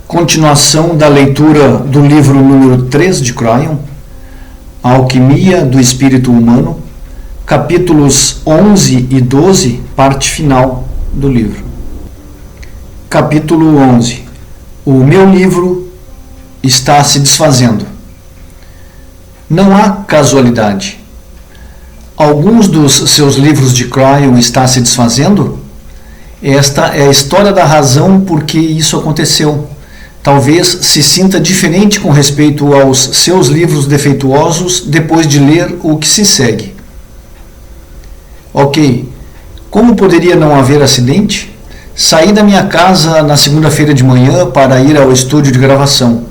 Continuação da leitura do livro número 3 de Cryon, A Alquimia do Espírito Humano, capítulos 11 e 12, parte final do livro. Capítulo 11. O meu livro está se desfazendo. Não há casualidade. Alguns dos seus livros de Cryon estão se desfazendo? Esta é a história da razão por que isso aconteceu. Talvez se sinta diferente com respeito aos seus livros defeituosos depois de ler o que se segue. Ok, como poderia não haver acidente? Saí da minha casa na segunda-feira de manhã para ir ao estúdio de gravação.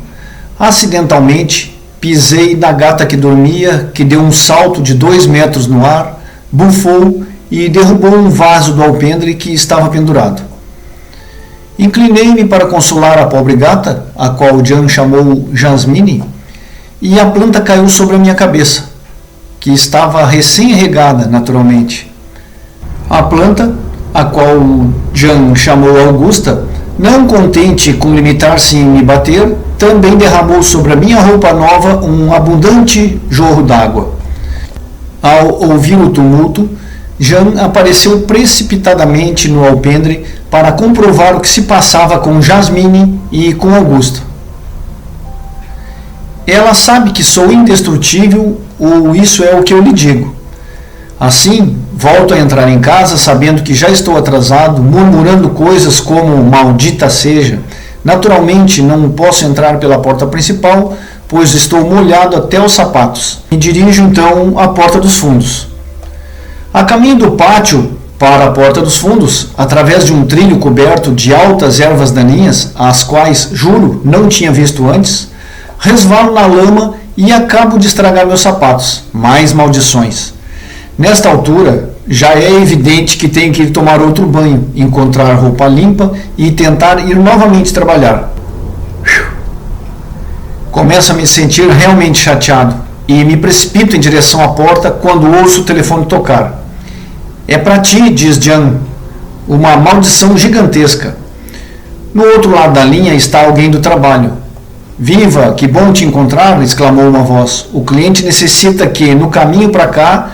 Acidentalmente, pisei na gata que dormia, que deu um salto de 2 metros no ar, bufou e derrubou um vaso do alpendre que estava pendurado. Inclinei-me para consolar a pobre gata, a qual Jan chamou Jasmine, e a planta caiu sobre a minha cabeça, que estava recém-regada, naturalmente. A planta, a qual Jan chamou Augusta, não contente com limitar-se em me bater, também derramou sobre a minha roupa nova um abundante jorro d'água. Ao ouvir o tumulto, Jan apareceu precipitadamente no alpendre para comprovar o que se passava com Jasmine e com Augusta. Ela sabe que sou indestrutível, ou isso é o que eu lhe digo. Assim, volto a entrar em casa sabendo que já estou atrasado, murmurando coisas como maldita seja. Naturalmente, não posso entrar pela porta principal, pois estou molhado até os sapatos. Me dirijo então à porta dos fundos. A caminho do pátio para a porta dos fundos, através de um trilho coberto de altas ervas daninhas, as quais, juro, não tinha visto antes, resvalo na lama e acabo de estragar meus sapatos. Mais maldições. Nesta altura, já é evidente que tenho que ir tomar outro banho, encontrar roupa limpa e tentar ir novamente trabalhar. Começo a me sentir realmente chateado e me precipito em direção à porta quando ouço o telefone tocar. É para ti, diz Jan, uma maldição gigantesca. No outro lado da linha está alguém do trabalho. Viva, que bom te encontrar, exclamou uma voz. O cliente necessita que, no caminho para cá,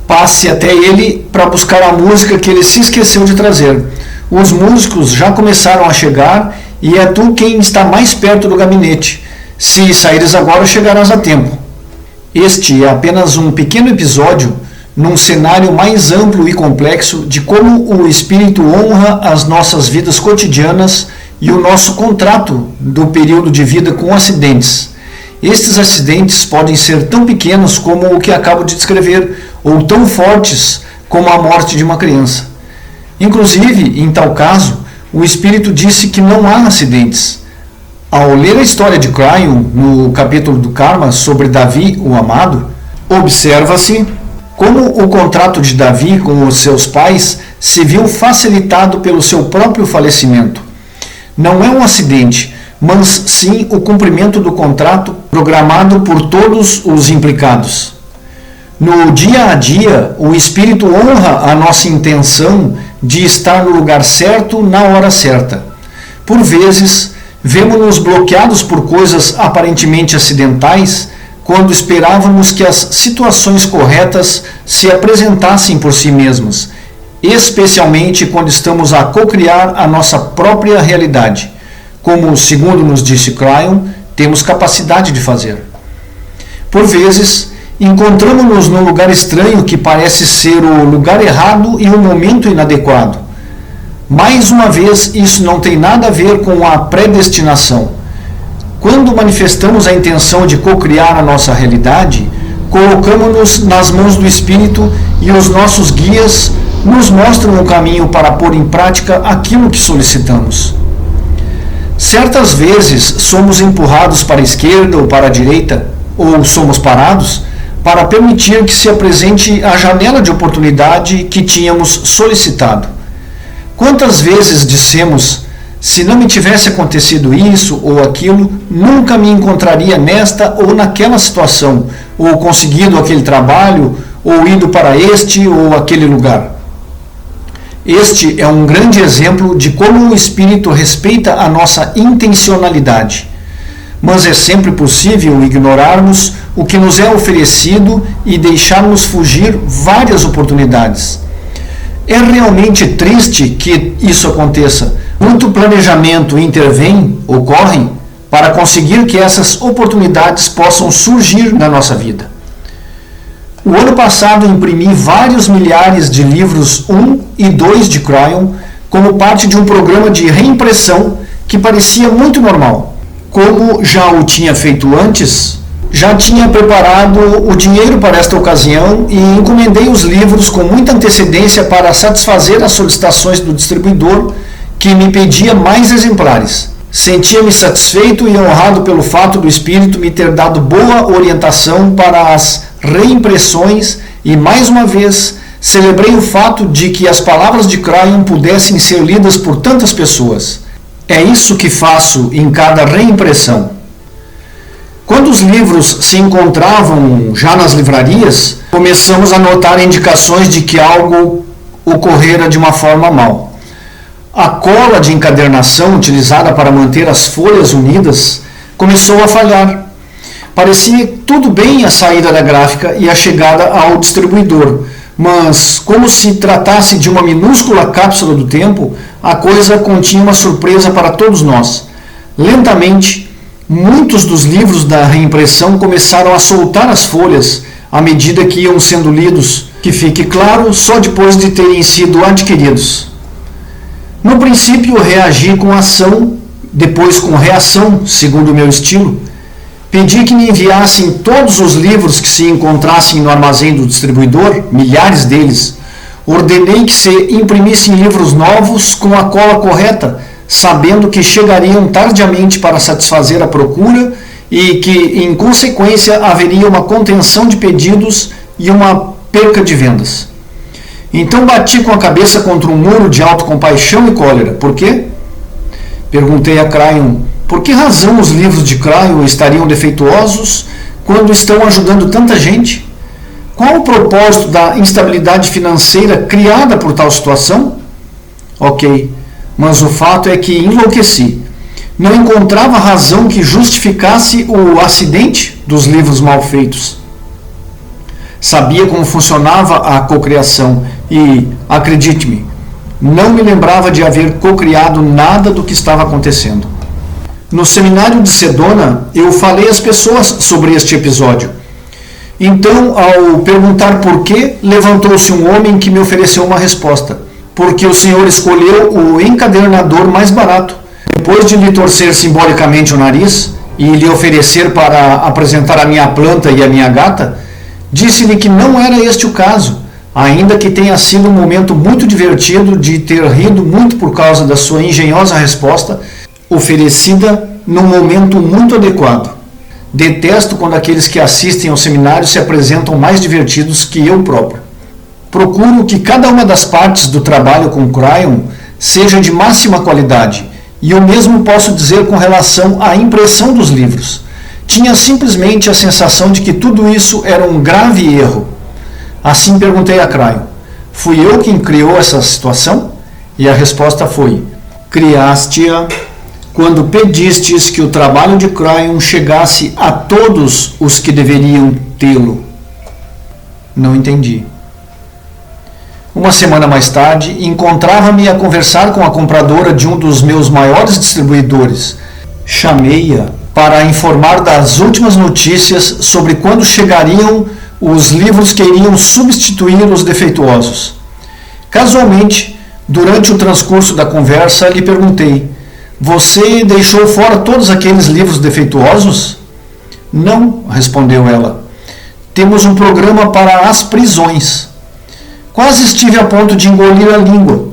passe até ele para buscar a música que ele se esqueceu de trazer. Os músicos já começaram a chegar e é tu quem está mais perto do gabinete. Se saíres agora, chegarás a tempo. Este é apenas um pequeno episódio num cenário mais amplo e complexo de como o Espírito honra as nossas vidas cotidianas e o nosso contrato do período de vida com acidentes. Estes acidentes podem ser tão pequenos como o que acabo de descrever, ou tão fortes como a morte de uma criança. Inclusive, em tal caso, o Espírito disse que não há acidentes. Ao ler a história de Cryon, no capítulo do Karma sobre Davi, o amado, observa-se como o contrato de Davi com os seus pais se viu facilitado pelo seu próprio falecimento. Não é um acidente, mas sim o cumprimento do contrato programado por todos os implicados. No dia a dia, o Espírito honra a nossa intenção de estar no lugar certo na hora certa. Por vezes, vemo-nos bloqueados por coisas aparentemente acidentais, quando esperávamos que as situações corretas se apresentassem por si mesmas, especialmente quando estamos a cocriar a nossa própria realidade, como, segundo nos disse Cryon, temos capacidade de fazer. Por vezes, encontramos-nos num lugar estranho que parece ser o lugar errado e o momento inadequado. Mais uma vez, isso não tem nada a ver com a predestinação. Quando manifestamos a intenção de cocriar a nossa realidade, colocamos-nos nas mãos do Espírito e os nossos guias nos mostram o caminho para pôr em prática aquilo que solicitamos. Certas vezes somos empurrados para a esquerda ou para a direita, ou somos parados, para permitir que se apresente a janela de oportunidade que tínhamos solicitado. Quantas vezes dissemos: se não me tivesse acontecido isso ou aquilo, nunca me encontraria nesta ou naquela situação, ou conseguido aquele trabalho, ou ido para este ou aquele lugar. Este é um grande exemplo de como o Espírito respeita a nossa intencionalidade. Mas é sempre possível ignorarmos o que nos é oferecido e deixarmos fugir várias oportunidades. É realmente triste que isso aconteça. Muito planejamento ocorre para conseguir que essas oportunidades possam surgir na nossa vida. O ano passado imprimi vários milhares de livros 1 e 2 de Cryon como parte de um programa de reimpressão que parecia muito normal. Como já o tinha feito antes, já tinha preparado o dinheiro para esta ocasião e encomendei os livros com muita antecedência para satisfazer as solicitações do distribuidor, que me pedia mais exemplares. Sentia-me satisfeito e honrado pelo fato do Espírito me ter dado boa orientação para as reimpressões e, mais uma vez, celebrei o fato de que as palavras de Cryon pudessem ser lidas por tantas pessoas. É isso que faço em cada reimpressão. Quando os livros se encontravam já nas livrarias, começamos a notar indicações de que algo ocorrera de uma forma mal. A cola de encadernação utilizada para manter as folhas unidas começou a falhar. Parecia tudo bem a saída da gráfica e a chegada ao distribuidor, mas, como se tratasse de uma minúscula cápsula do tempo, a coisa continha uma surpresa para todos nós. Lentamente, muitos dos livros da reimpressão começaram a soltar as folhas à medida que iam sendo lidos, que fique claro, só depois de terem sido adquiridos. No princípio, reagi com ação, depois com reação, segundo o meu estilo. Pedi que me enviassem todos os livros que se encontrassem no armazém do distribuidor, milhares deles. Ordenei que se imprimissem livros novos com a cola correta, sabendo que chegariam tardiamente para satisfazer a procura e que, em consequência, haveria uma contenção de pedidos e uma perca de vendas. Então bati com a cabeça contra um muro de autocompaixão e cólera. Por quê? Perguntei a Cryon. Por que razão os livros de Cryon estariam defeituosos quando estão ajudando tanta gente? Qual o propósito da instabilidade financeira criada por tal situação? Ok, mas o fato é que enlouqueci. Não encontrava razão que justificasse o acidente dos livros mal feitos. Sabia como funcionava a cocriação e, acredite-me, não me lembrava de haver cocriado nada do que estava acontecendo. No seminário de Sedona, eu falei às pessoas sobre este episódio. Então, ao perguntar por quê, levantou-se um homem que me ofereceu uma resposta. Porque o senhor escolheu o encadernador mais barato. Depois de lhe torcer simbolicamente o nariz e lhe oferecer para apresentar a minha planta e a minha gata, disse-lhe que não era este o caso, ainda que tenha sido um momento muito divertido de ter rido muito por causa da sua engenhosa resposta, oferecida num momento muito adequado. Detesto quando aqueles que assistem ao seminário se apresentam mais divertidos que eu próprio. Procuro que cada uma das partes do trabalho com Cryon seja de máxima qualidade, e o mesmo posso dizer com relação à impressão dos livros. Tinha simplesmente a sensação de que tudo isso era um grave erro. Assim perguntei a Cryon: fui eu quem criou essa situação? E a resposta foi: criaste-a quando pedistes que o trabalho de Cryon chegasse a todos os que deveriam tê-lo. Não entendi. Uma semana mais tarde, encontrava-me a conversar com a compradora de um dos meus maiores distribuidores. Chamei-a para informar das últimas notícias sobre quando chegariam os livros que iriam substituir os defeituosos. Casualmente, durante o transcurso da conversa, lhe perguntei: você deixou fora todos aqueles livros defeituosos? Não, respondeu ela. Temos um programa para as prisões. Quase estive a ponto de engolir a língua.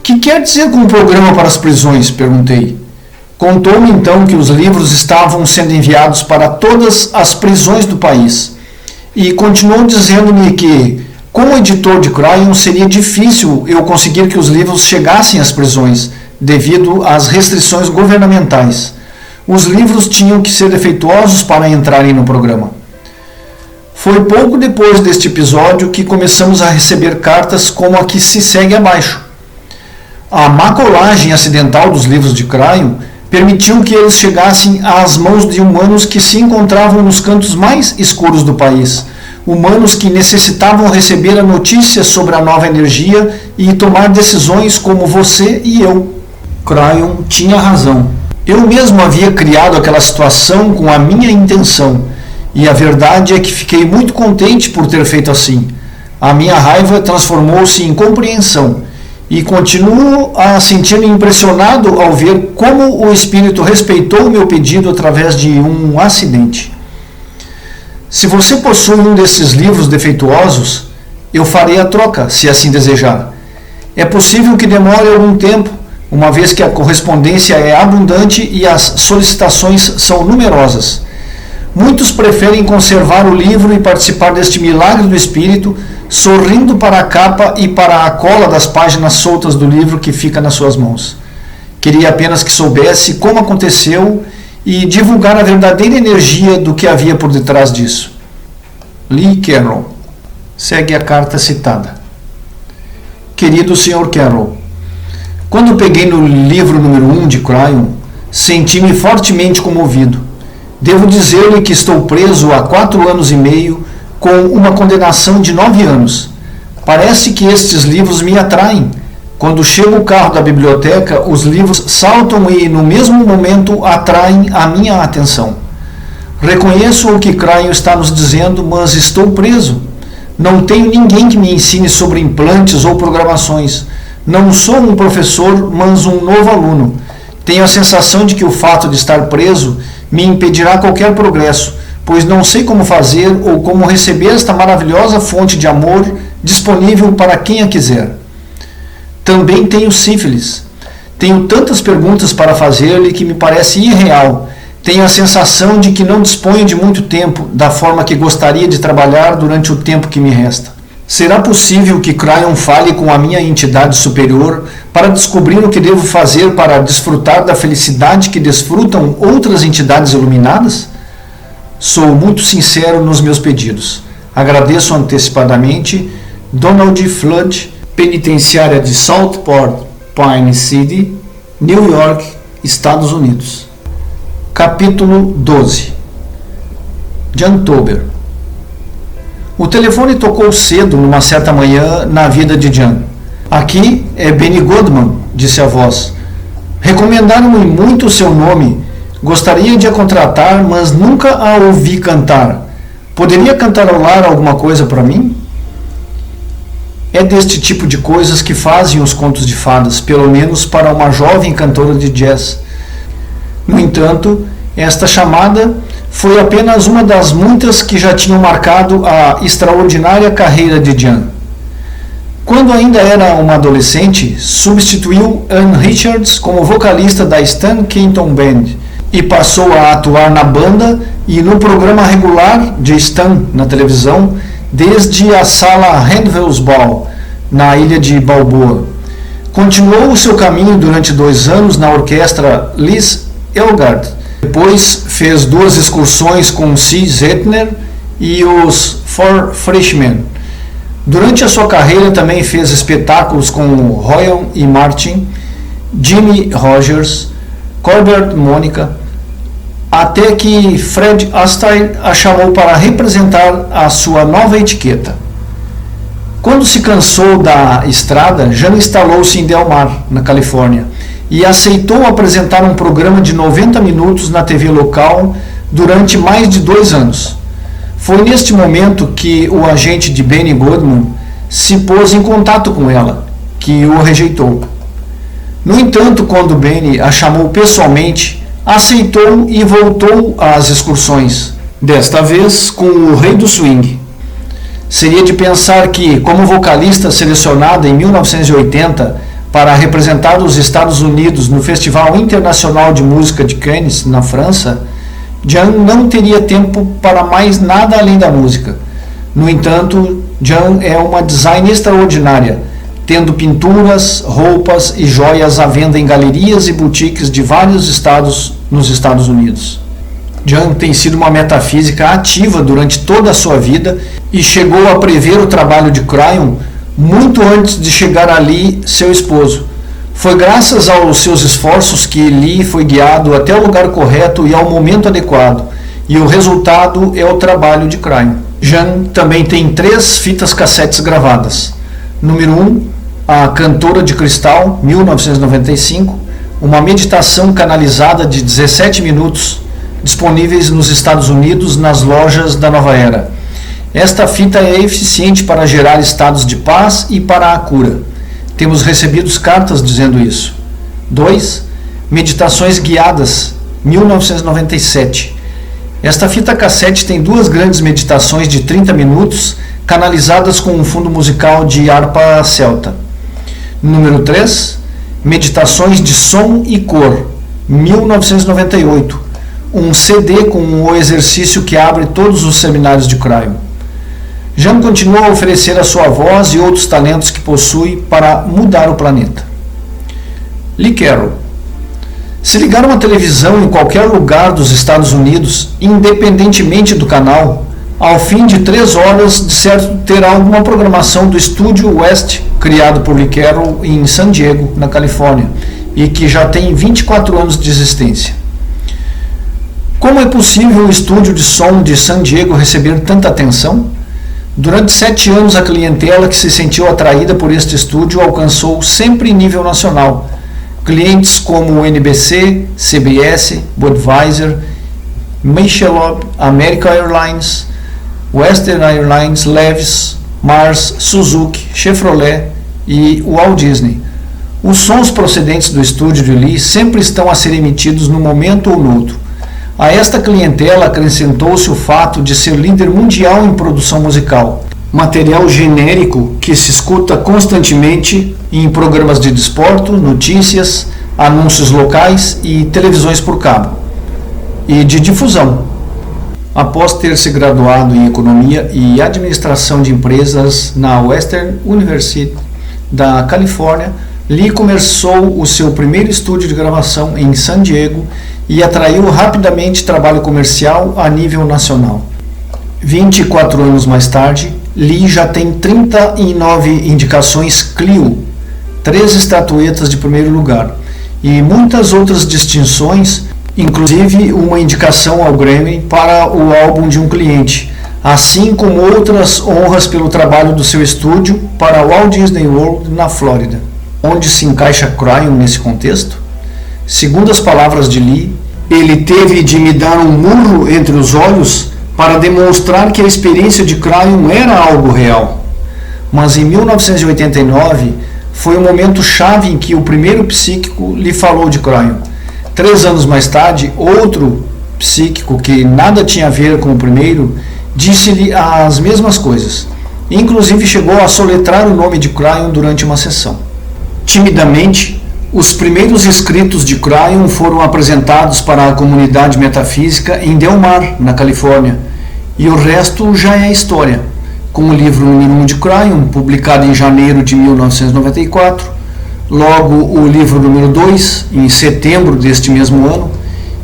Que quer dizer com um programa para as prisões? Perguntei. Contou-me então que os livros estavam sendo enviados para todas as prisões do país. E continuou dizendo-me que, como editor de Cryon, seria difícil eu conseguir que os livros chegassem às prisões, devido às restrições governamentais. Os livros tinham que ser defeituosos para entrarem no programa. Foi pouco depois deste episódio que começamos a receber cartas como a que se segue abaixo. A má colagem acidental dos livros de Cryon permitiu que eles chegassem às mãos de humanos que se encontravam nos cantos mais escuros do país, humanos que necessitavam receber a notícia sobre a nova energia e tomar decisões como você e eu. Cryon tinha razão. Eu mesmo havia criado aquela situação com a minha intenção, e a verdade é que fiquei muito contente por ter feito assim. A minha raiva transformou-se em compreensão, e continuo a sentir-me impressionado ao ver como o Espírito respeitou o meu pedido através de um acidente. Se você possui um desses livros defeituosos, eu farei a troca, se assim desejar. É possível que demore algum tempo, uma vez que a correspondência é abundante e as solicitações são numerosas. Muitos preferem conservar o livro e participar deste milagre do Espírito, sorrindo para a capa e para a cola das páginas soltas do livro que fica nas suas mãos. Queria apenas que soubesse como aconteceu e divulgar a verdadeira energia do que havia por detrás disso. Lee Carroll. Segue a carta citada. Querido Sr. Carroll, quando peguei no livro número 1 de Cryon, senti-me fortemente comovido. Devo dizer-lhe que estou preso há 4 anos e meio com uma condenação de 9 anos. Parece que estes livros me atraem. Quando chega o carro da biblioteca, os livros saltam e, no mesmo momento, atraem a minha atenção. Reconheço o que Cryon está nos dizendo, mas estou preso. Não tenho ninguém que me ensine sobre implantes ou programações. Não sou um professor, mas um novo aluno. Tenho a sensação de que o fato de estar preso me impedirá qualquer progresso, pois não sei como fazer ou como receber esta maravilhosa fonte de amor disponível para quem a quiser. Também tenho sífilis. Tenho tantas perguntas para fazer-lhe que me parece irreal. Tenho a sensação de que não disponho de muito tempo, da forma que gostaria de trabalhar durante o tempo que me resta. Será possível que Cryon fale com a minha entidade superior para descobrir o que devo fazer para desfrutar da felicidade que desfrutam outras entidades iluminadas? Sou muito sincero nos meus pedidos. Agradeço antecipadamente. Donald Flood, penitenciária de Southport Pine City, New York, Estados Unidos. Capítulo 12. Jan Tober. O telefone tocou cedo numa certa manhã na vida de Jan. Aqui é Benny Goodman, disse a voz. Recomendaram-me muito o seu nome. Gostaria de a contratar, mas nunca a ouvi cantar. Poderia cantarolar alguma coisa para mim? É deste tipo de coisas que fazem os contos de fadas, pelo menos para uma jovem cantora de jazz. No entanto, esta chamada foi apenas uma das muitas que já tinham marcado a extraordinária carreira de Jan. Quando ainda era uma adolescente, substituiu Ann Richards como vocalista da Stan Kenton Band e passou a atuar na banda e no programa regular de Stan na televisão desde a sala Handvel's Ball, na ilha de Balboa. Continuou o seu caminho durante 2 anos na orquestra Liz Elgart. Depois fez 2 excursões com C. Zettner e os Four Freshmen. Durante a sua carreira também fez espetáculos com Royan e Martin, Jimmy Rogers, Corbett Monica, até que Fred Astaire a chamou para representar a sua nova etiqueta. Quando se cansou da estrada, Jan instalou-se em Del Mar, na Califórnia, e aceitou apresentar um programa de 90 minutos na TV local durante mais de 2 anos. Foi neste momento que o agente de Benny Goodman se pôs em contato com ela, que o rejeitou. No entanto, quando Benny a chamou pessoalmente, aceitou e voltou às excursões, desta vez com o Rei do Swing. Seria de pensar que, como vocalista selecionada em 1980 para representar os Estados Unidos no Festival Internacional de Música de Cannes, na França, Jan não teria tempo para mais nada além da música. No entanto, Jan é uma design extraordinária, tendo pinturas, roupas e joias à venda em galerias e boutiques de vários estados nos Estados Unidos. Jan tem sido uma metafísica ativa durante toda a sua vida e chegou a prever o trabalho de Cryon muito antes de chegar ali seu esposo. Foi graças aos seus esforços que Lee foi guiado até o lugar correto e ao momento adequado, e o resultado é o trabalho de Cryon. Jan também tem 3 fitas cassetes gravadas. Número 1, A Cantora de Cristal, 1995, uma meditação canalizada de 17 minutos, disponíveis nos Estados Unidos nas lojas da Nova Era. Esta fita é eficiente para gerar estados de paz e para a cura. Temos recebido cartas dizendo isso. 2. Meditações Guiadas, 1997. Esta fita cassete tem 2 grandes meditações de 30 minutos, canalizadas com um fundo musical de harpa celta. Número 3. Meditações de Som e Cor, 1998. Um CD com o exercício que abre todos os seminários de Cryon. Jan continua a oferecer a sua voz e outros talentos que possui para mudar o planeta. Lee Carroll. Se ligar uma televisão em qualquer lugar dos Estados Unidos, independentemente do canal, ao fim de 3 horas, de certo terá alguma programação do Estúdio West, criado por Lee Carroll em San Diego, na Califórnia, e que já tem 24 anos de existência. Como é possível o estúdio de som de San Diego receber tanta atenção? Durante 7 anos, a clientela que se sentiu atraída por este estúdio alcançou sempre nível nacional. Clientes como o NBC, CBS, Budweiser, Michelob, American Airlines, Western Airlines, Levi's, Mars, Suzuki, Chevrolet e Walt Disney. Os sons procedentes do estúdio de Lee sempre estão a ser emitidos num momento ou no outro. A esta clientela acrescentou-se o fato de ser líder mundial em produção musical, material genérico que se escuta constantemente em programas de desporto, notícias, anúncios locais e televisões por cabo, e de difusão. Após ter se graduado em Economia e Administração de Empresas na Western University da Califórnia, Lee começou o seu primeiro estúdio de gravação em San Diego e atraiu rapidamente trabalho comercial a nível nacional. 24 anos mais tarde, Lee já tem 39 indicações Clio, 3 estatuetas de primeiro lugar e muitas outras distinções, inclusive uma indicação ao Grammy para o álbum de um cliente, assim como outras honras pelo trabalho do seu estúdio para o Walt Disney World na Flórida. Onde se encaixa Cryon nesse contexto? Segundo as palavras de Lee, ele teve de me dar um murro entre os olhos para demonstrar que a experiência de Cryon era algo real. Mas em 1989 foi o momento chave em que o primeiro psíquico lhe falou de Cryon. 3 anos mais tarde, outro psíquico que nada tinha a ver com o primeiro disse-lhe as mesmas coisas. Inclusive chegou a soletrar o nome de Cryon durante uma sessão. Timidamente, os primeiros escritos de Cryon foram apresentados para a comunidade metafísica em Del Mar, na Califórnia, e o resto já é história, com o livro número 1 de Cryon, publicado em janeiro de 1994, logo o livro número 2, em setembro deste mesmo ano,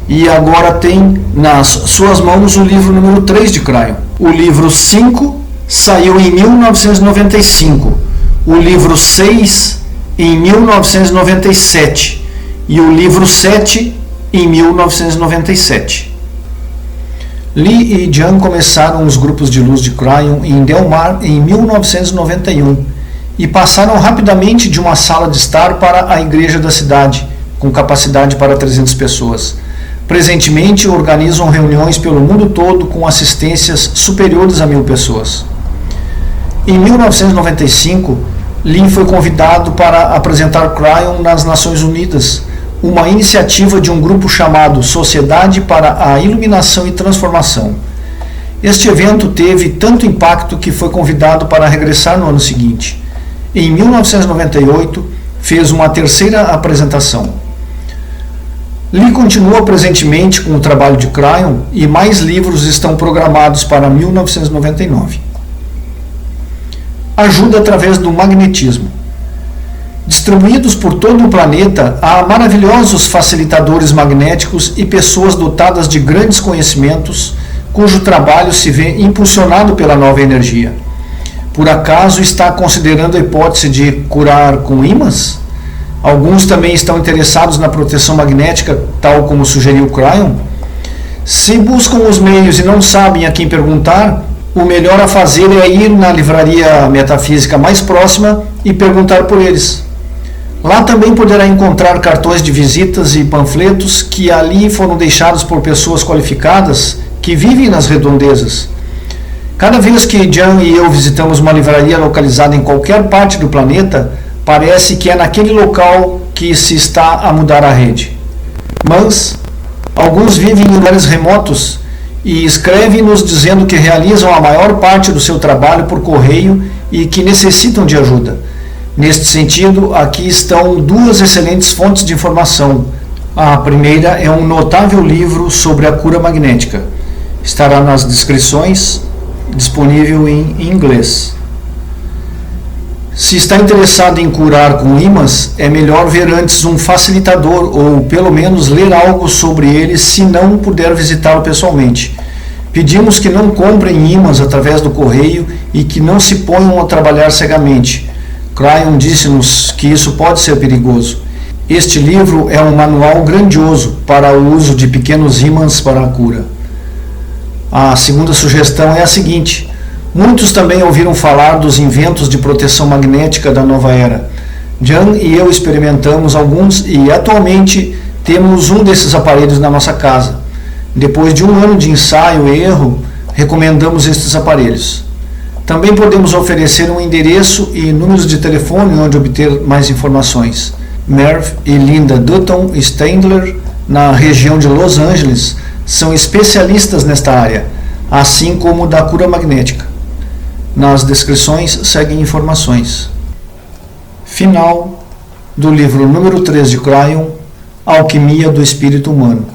e agora tem nas suas mãos o livro número 3 de Cryon. O livro 5 saiu em 1995, o livro 6 em 1997 e o livro 7 em 1997. Lee e Jan começaram os grupos de luz de Cryon em Del Mar em 1991 e passaram rapidamente de uma sala de estar para a igreja da cidade, com capacidade para 300 pessoas. Presentemente organizam reuniões pelo mundo todo com assistências superiores a 1000 pessoas. Em 1995, Lee foi convidado para apresentar Cryon nas Nações Unidas, uma iniciativa de um grupo chamado Sociedade para a Iluminação e Transformação. Este evento teve tanto impacto que foi convidado para regressar no ano seguinte. Em 1998, fez uma terceira apresentação. Lee continua presentemente com o trabalho de Cryon e mais livros estão programados para 1999. Ajuda através do magnetismo. Distribuídos por todo o planeta, há maravilhosos facilitadores magnéticos e pessoas dotadas de grandes conhecimentos, cujo trabalho se vê impulsionado pela nova energia. Por acaso está considerando a hipótese de curar com ímãs? Alguns também estão interessados na proteção magnética, tal como sugeriu Cryon. Se buscam os meios e não sabem a quem perguntar, o melhor a fazer é ir na livraria metafísica mais próxima e perguntar por eles. Lá também poderá encontrar cartões de visitas e panfletos que ali foram deixados por pessoas qualificadas que vivem nas redondezas. Cada vez que Jan e eu visitamos uma livraria localizada em qualquer parte do planeta, parece que é naquele local que se está a mudar a rede. Mas alguns vivem em lugares remotos e escrevem nos dizendo que realizam a maior parte do seu trabalho por correio e que necessitam de ajuda. Neste sentido, aqui estão duas excelentes fontes de informação. A primeira é um notável livro sobre a cura magnética. Estará nas descrições, disponível em inglês. Se está interessado em curar com ímãs, é melhor ver antes um facilitador ou pelo menos ler algo sobre ele se não puder visitá-lo pessoalmente. Pedimos que não comprem ímãs através do correio e que não se ponham a trabalhar cegamente. Cryon disse-nos que isso pode ser perigoso. Este livro é um manual grandioso para o uso de pequenos ímãs para a cura. A segunda sugestão é a seguinte: muitos também ouviram falar dos inventos de proteção magnética da nova era. Jan e eu experimentamos alguns e atualmente temos um desses aparelhos na nossa casa. Depois de um ano de ensaio e erro, recomendamos estes aparelhos. Também podemos oferecer um endereço e números de telefone onde obter mais informações. Merv e Linda Dutton Steindler, na região de Los Angeles, são especialistas nesta área, assim como da cura magnética. Nas descrições seguem informações. Final do livro número 3 de Cryon, Alquimia do Espírito Humano.